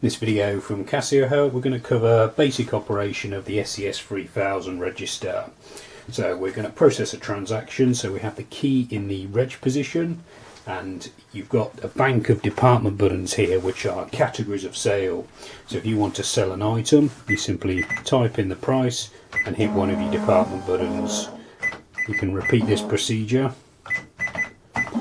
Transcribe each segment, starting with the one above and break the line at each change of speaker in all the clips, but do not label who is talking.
This video from Casio Help, we're going to cover basic operation of the SE-S3000 register. So we're going to process a transaction, so we have the key in the reg position, and you've got a bank of department buttons here which are categories of sale. So if you want to sell an item, you simply type in the price and hit one of your department buttons. You can repeat this procedure.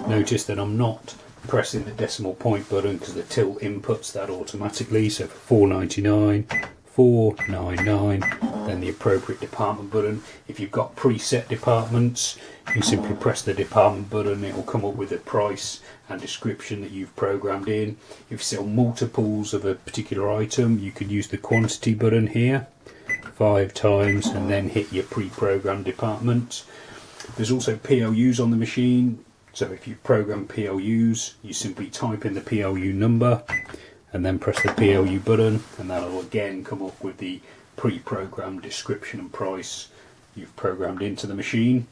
Notice that I'm not pressing the decimal point button because the till inputs that automatically. So for 499, 499, then the appropriate department button. If you've got preset departments, you simply press the department button, it will come up with the price and description that you've programmed in. If you sell multiples of a particular item, you could use the quantity button here 5 times and then hit your pre-programmed department. There's also PLUs on the machine. So if you program PLUs, you simply type in the PLU number and then press the PLU button, and that will again come up with the pre-programmed description and price you've programmed into the machine.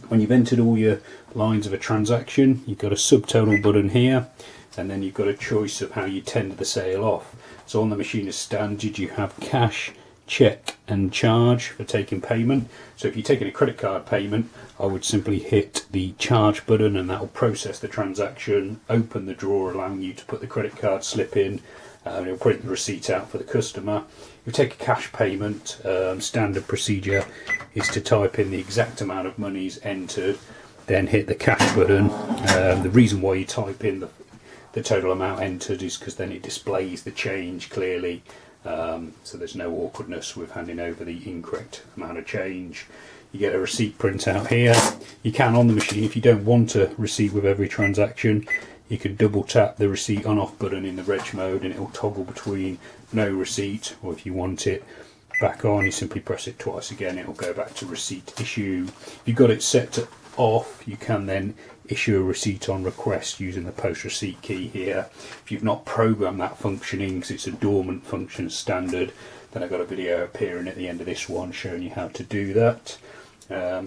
When you've entered all your lines of a transaction, you've got a subtotal button here, and then you've got a choice of how you tender the sale off. So on the machine as standard, you have cash, check and charge for taking payment. So if you're taking a credit card payment, I would simply hit the charge button and that will process the transaction, open the drawer allowing you to put the credit card slip in, and it'll print the receipt out for the customer. If you take a cash payment, standard procedure is to type in the exact amount of monies entered, then hit the cash button. The reason why you type in the total amount entered is because then it displays the change clearly. So there's no awkwardness with handing over the incorrect amount of change. You get a receipt printout here. You can, on the machine, if you don't want a receipt with every transaction, you can double tap the receipt on off button in the reg mode and it will toggle between no receipt, or if you want it back on, you simply press it twice again, it will go back to receipt issue. If you've got it set to off, you can then issue a receipt on request using the post receipt key here. If you've not programmed that functioning because it's a dormant function standard, then I've got a video appearing at the end of this one showing you how to do that.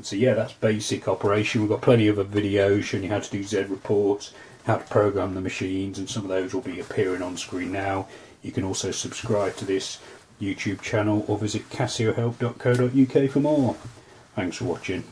So yeah, that's basic operation. We've got plenty of other videos showing you how to do Z reports, how to program the machines, and some of those will be appearing on screen now. You can also subscribe to this YouTube channel or visit casiohelp.co.uk for more. Thanks for watching.